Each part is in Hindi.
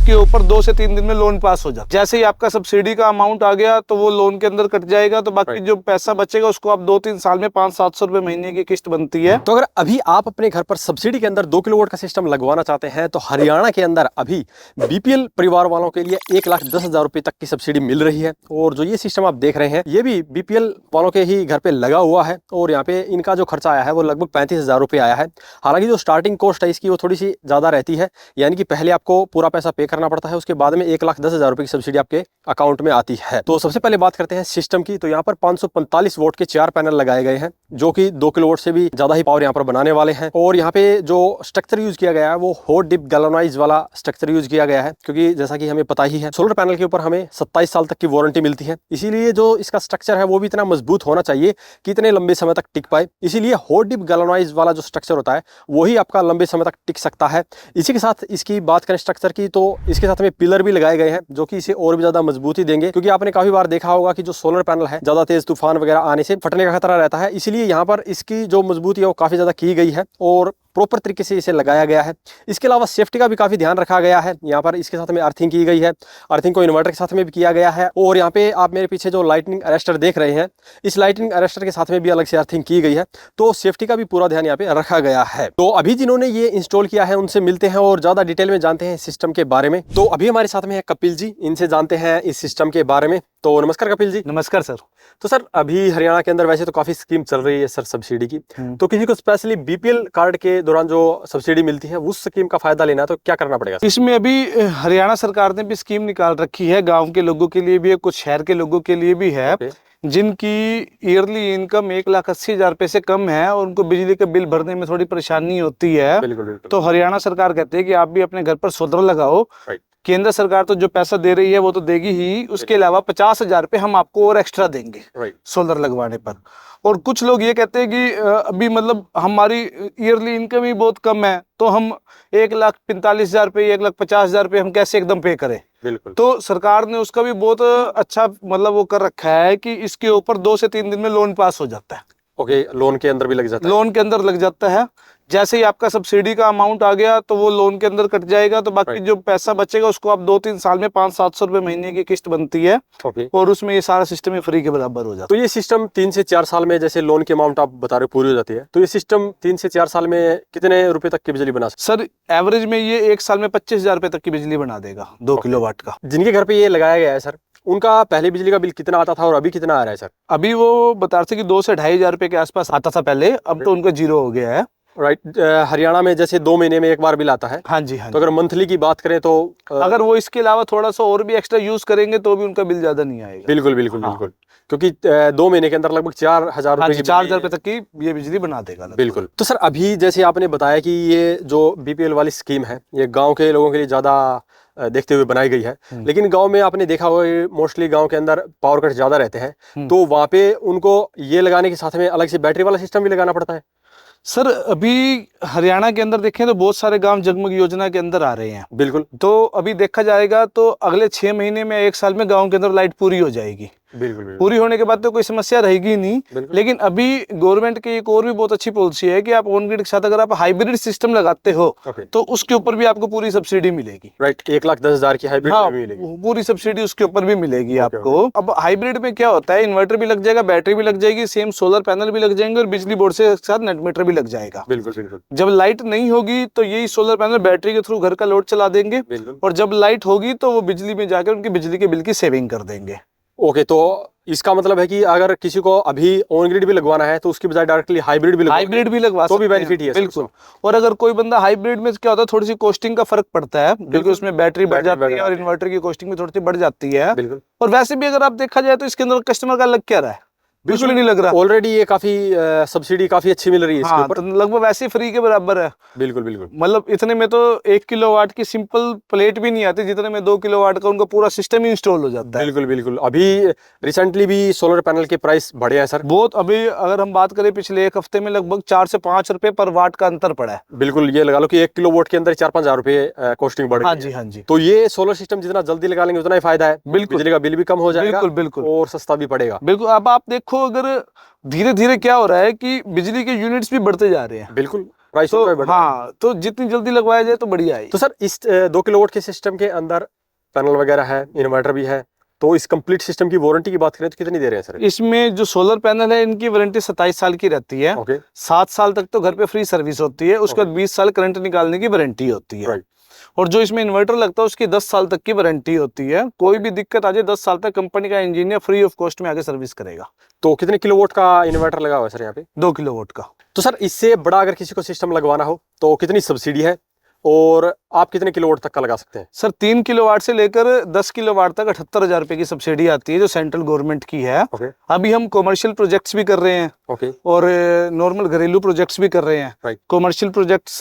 इसके ऊपर 2 से 3 दिन में लोन पास हो जाता है। जैसे ही आपका सब्सिडी का अमाउंट आ गया तो वो लोन के अंदर कट जाएगा, तो बाकी जो पैसा बचेगा उसको आप 2-3 साल में 500-700 रुपए महीने की किस्त बनती है। तो अगर अभी आप अपने घर पर सब्सिडी के अंदर 2 किलोवाट का सिस्टम लगवाना चाहते हैं तो हरियाणा के अंदर अभी बीपीएल परिवार वालों के लिए 1,10,000 रुपए तक की सब्सिडी मिल रही है। और जो ये सिस्टम आप देख रहे हैं ये भी बीपीएल वालों के ही घर पे लगा हुआ है और यहाँ पे इनका जो खर्चा आया है वो लगभग 35,000 रुपए आया है। हालांकि जो स्टार्टिंग कॉस्ट है इसकी वो थोड़ी सी ज्यादा रहती है, यानी कि पहले आपको पूरा पैसा पे करना पड़ता है, उसके बाद में 1,10,000 रुपए की सब्सिडी आपके अकाउंट में आती है। तो सबसे पहले बात करते हैं सिस्टम की। तो यहाँ पर 545 वोल्ट के 4 पैनल लगाए गए हैं जो कि 2 किलोवाट से भी ज्यादा ही पावर यहाँ पर बनाने वाले हैं। और यहाँ पे जो स्ट्रक्चर यूज किया गया है वो हॉट डिप गैल्वेनाइज वाला स्ट्रक्चर यूज किया गया है, क्योंकि जैसा कि हमें पता ही है सोलर पैनल के ऊपर हमें 27 साल तक की वारंटी मिलती है। इसीलिए जो इसका स्ट्रक्चर है वो भी इतना मजबूत होना चाहिए कि इतने लंबे समय तक टिक पाए। इसीलिए हॉट डिप गैल्वेनाइज वाला जो स्ट्रक्चर होता है वही आपका लंबे समय तक टिक सकता है। इसी के साथ इसकी बात करें स्ट्रक्चर की तो इसके साथ में पिलर भी लगाए गए हैं जो कि इसे और भी ज्यादा मजबूती देंगे, क्योंकि आपने काफी बार देखा होगा कि जो सोलर पैनल है ज्यादा तेज तूफान वगैरह आने से फटने का खतरा रहता है। इसीलिए यहाँ पर इसकी जो मजबूती है वो काफी ज्यादा की गई है और प्रॉपर तरीके से इसे लगाया गया है। इसके अलावा सेफ्टी का भी काफी ध्यान रखा गया है। यहाँ पर इसके साथ में अर्थिंग की गई है, अर्थिंग को इन्वर्टर के साथ में भी किया गया है। और यहाँ पे आप मेरे पीछे जो लाइटनिंग अरेस्टर देख रहे हैं इस लाइटनिंग अरेस्टर के साथ में भी अलग से अर्थिंग की गई है, तो सेफ्टी का भी पूरा ध्यान यहाँ पे रखा गया है। तो अभी जिन्होंने ये इंस्टॉल किया है उनसे मिलते हैं और ज्यादा डिटेल में जानते हैं सिस्टम के बारे में। तो अभी हमारे साथ में है कपिल जी, इनसे जानते हैं इस सिस्टम के बारे में। तो नमस्कार कपिल जी। नमस्कार सर। तो सर अभी हरियाणा के अंदर वैसे तो काफी स्कीम चल रही है सर सब्सिडी की, तो किसी को स्पेशली बीपीएल कार्ड के दौरान जो सब्सिडी मिलती है उस स्कीम का फायदा लेना है तो क्या करना पड़ेगा? इसमें अभी हरियाणा सरकार ने भी स्कीम निकाल रखी है, गांव के लोगों के लिए भी है, कुछ शहर के लोगों के लिए भी है। जिनकी ईयरली इनकम 1,80,000 रुपए से कम है और उनको बिजली का बिल भरने में थोड़ी परेशानी होती है। बिल्कुल। तो हरियाणा सरकार कहते हैं कि आप भी अपने घर पर सोलर लगाओ। केंद्र सरकार तो जो पैसा दे रही है वो तो देगी ही, उसके अलावा 50,000 रुपए हम आपको और एक्स्ट्रा देंगे सोलर लगवाने पर। और कुछ लोग ये कहते हैं कि अभी मतलब हमारी ईयरली इनकम ही बहुत कम है तो हम 1,45,000 रुपए 1,50,000 रुपए हम कैसे एकदम पे करें। बिल्कुल। तो सरकार ने उसका भी बहुत अच्छा मतलब वो कर रखा है कि इसके ऊपर 2 से 3 दिन में लोन पास हो जाता है। ओके, लोन के अंदर भी लग जाता है। लोन के अंदर लग जाता है। जैसे ही आपका सब्सिडी का अमाउंट आ गया तो वो लोन के अंदर कट जाएगा, तो बाकी जो पैसा बचेगा उसको आप 2-3 साल में 500-700 रुपए महीने की किस्त बनती है। और उसमें ये सारा सिस्टम ही फ्री के बराबर हो जाता है। तो ये सिस्टम 3 से 4 साल में, जैसे लोन की अमाउंट आप बता रहे हो पूरी हो जाती है, तो ये सिस्टम 3 से 4 साल में कितने रुपए तक की बिजली बना सकता है? सर एवरेज में ये 1 साल में 25,000 रुपए तक की बिजली बना देगा 2 किलोवाट का। जिनके घर पे ये लगाया गया है सर, उनका पहले बिजली का बिल कितना आता था और अभी कितना आ रहा है सर? अभी वो बता रहे थे कि 2 से 2,500 रुपए के आसपास आता था पहले, अब तो उनका 0 हो गया है। राइट। हरियाणा में जैसे 2 महीने में एक बार बिल आता है। हाँ जी, हाँ। तो अगर मंथली की बात करें तो अगर वो इसके अलावा थोड़ा सा और भी एक्स्ट्रा यूज करेंगे तो भी उनका बिल ज्यादा नहीं आएगा। बिल्कुल। क्योंकि 2 महीने के अंदर लगभग 4,000 रुपए 4,000 रुपए तक की ये बिजली बना देगा। बिल्कुल। तो सर अभी जैसे आपने बताया कि ये जो बीपीएल वाली स्कीम है ये गांव के लोगों के लिए ज्यादा देखते हुए बनाई गई है, लेकिन गांव में आपने देखा होगा मोस्टली गांव के अंदर पावर कट ज्यादा रहते हैं, तो वहां पे उनको ये लगाने के साथ में अलग से बैटरी वाला सिस्टम भी लगाना पड़ता है। सर अभी हरियाणा के अंदर देखें तो बहुत सारे गांव जगमग योजना के अंदर आ रहे हैं। बिल्कुल। तो अभी देखा जाएगा तो अगले 6 महीने में 1 साल में गांव के अंदर लाइट पूरी हो जाएगी। बिल्कुल। पूरी होने के बाद तो कोई समस्या रहेगी नहीं। लेकिन अभी गवर्नमेंट की एक और भी बहुत अच्छी पॉलिसी है कि आप ऑन ग्रिड के साथ अगर आप हाइब्रिड सिस्टम लगाते हो तो उसके ऊपर भी आपको पूरी सब्सिडी मिलेगी। राइट, 1,10,000 की हाइब्रिड हाँ, मिलेगी। पूरी सब्सिडी उसके ऊपर भी मिलेगी आपको। अब हाइब्रिड में क्या होता है, इन्वर्टर भी लग जाएगा, बैटरी भी लग जाएगी, सेम सोलर पैनल भी लग जाएंगे और बिजली बोर्ड से साथ नेट मीटर भी लग जाएगा। बिल्कुल। जब जब लाइट नहीं होगी तो यही सोलर पैनल बैटरी के थ्रू घर का लोड चला देंगे और जब लाइट होगी तो वो बिजली में जाकर उनकी बिजली के बिल की सेविंग कर देंगे। ओके, तो इसका मतलब है कि अगर किसी को अभी ऑन ग्रिड भी लगवाना है तो उसकी बजाय डायरेक्टली हाइब्रिड भी लगवा तो भी बेनिफिट ही है। बिल्कुल। और अगर कोई बंदा हाइब्रिड में क्या होता है, थोड़ी सी कॉस्टिंग का फर्क पड़ता है क्योंकि उसमें बैटरी बढ़ जाती है और इन्वर्टर की कॉस्टिंग भी थोड़ी सी बढ़ जाती है। और वैसे भी अगर आप देखा जाए तो इसके अंदर कस्टमर का लग क्या रहा है, बिल्कुल नहीं लग रहा। ऑलरेडी ये काफी सब्सिडी काफी अच्छी मिल रही है इसके ऊपर। तो लगभग वैसे फ्री के बराबर है। बिल्कुल। मतलब इतने में तो 1 किलोवाट की सिंपल प्लेट भी नहीं आती जितने में 2 किलोवाट का उनका पूरा सिस्टम ही इंस्टॉल हो जाता है। बिल्कुल। अभी रिसेंटली भी सोलर पैनल के प्राइस बढ़े हैं सर बहुत। अभी अगर हम बात करें पिछले 1 हफ्ते में लगभग 4 से 5 रुपए पर वाट का अंतर पड़ा है। बिल्कुल, ये लगा लो कि 1 किलोवाट के अंदर 4-5 हजार रुपए कॉस्टिंग बढ़ गई। हाँ जी। तो ये सोलर सिस्टम जितना जल्दी लगा लेंगे उतना ही फायदा है। बिल्कुल। बिजली का बिल भी कम हो जाएगा। बिल्कुल। और सस्ता भी पड़ेगा। बिल्कुल। अब आप देखो अगर धीरे धीरे क्या हो रहा है कि बिजली के यूनिट्स भी बढ़ते जा रहे हैं। बिल्कुल। प्राइस तो हाँ, तो जितनी जल्दी लगवाया जाए तो बढ़िया है। तो सर इस 2 किलोवाट के सिस्टम के अंदर पैनल वगैरह है, इन्वर्टर भी है, तो इस कंप्लीट सिस्टम की वारंटी की बात करें तो कितनी दे रहे हैं सर? इसमें जो सोलर पैनल है इनकी वारंटी 27 साल की रहती है। ओके। 7 साल तक तो घर पे फ्री सर्विस होती है, उसके बाद 20 साल करंट निकालने की वारंटी होती है। और जो इसमें इन्वर्टर लगता है उसकी 10 साल तक की वारंटी होती है। कोई भी दिक्कत आ जाए 10 साल तक कंपनी का इंजीनियर फ्री ऑफ कॉस्ट में आगे सर्विस करेगा। तो कितने किलोवाट का इन्वर्टर लगा हुआ है सर यहाँ पे? 2 किलोवाट का। तो सर इससे बड़ा अगर किसी को सिस्टम लगवाना हो तो कितनी सब्सिडी है और आप कितने किलोवाट तक का लगा सकते हैं? सर 3 किलोवाट से लेकर 10 किलोवाट तक 78,000 रुपए की सब्सिडी आती है जो सेंट्रल गवर्नमेंट की है। अभी हम कॉमर्शियल प्रोजेक्ट्स भी कर रहे हैं और नॉर्मल घरेलू प्रोजेक्ट्स भी कर रहे हैं। कॉमर्शियल प्रोजेक्ट्स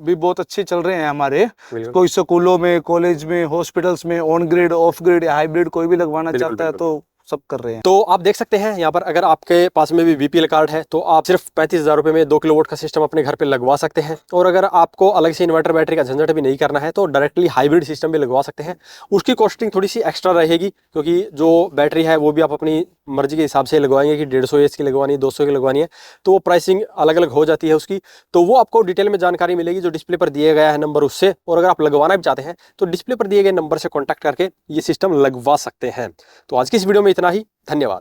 भी बहुत अच्छे चल रहे हैं हमारे। कोई स्कूलों में, कॉलेज में, हॉस्पिटल्स में ऑन ग्रिड, ऑफ ग्रिड या हाइब्रिड कोई भी लगवाना चाहता है तो सब कर रहे हैं। तो आप देख सकते हैं यहाँ पर अगर आपके पास में भी बीपीएल कार्ड है तो आप सिर्फ 35,000 रुपए में 2 किलोवाट का सिस्टम अपने घर पे लगवा सकते हैं। और अगर आपको अलग से इन्वर्टर बैटरी का झंझट भी नहीं करना है तो डायरेक्टली हाइब्रिड सिस्टम भी लगवा सकते हैं। उसकी कॉस्टिंग थोड़ी सी एक्स्ट्रा रहेगी क्योंकि जो बैटरी है वो भी आप अपनी मर्जी के हिसाब से लगवाएंगे कि 150 एच की लगवानी है, 200 की लगवानी है, तो वो प्राइसिंग अलग अलग हो जाती है उसकी। तो वो आपको डिटेल में जानकारी मिलेगी जो डिस्प्ले पर दिया गया है नंबर उससे। और अगर आप लगवाना भी चाहते हैं तो डिस्प्ले पर दिए गए नंबर से कॉन्टैक्ट करके ये सिस्टम लगवा सकते हैं। तो आज की इस वीडियो में इतना ही। धन्यवाद।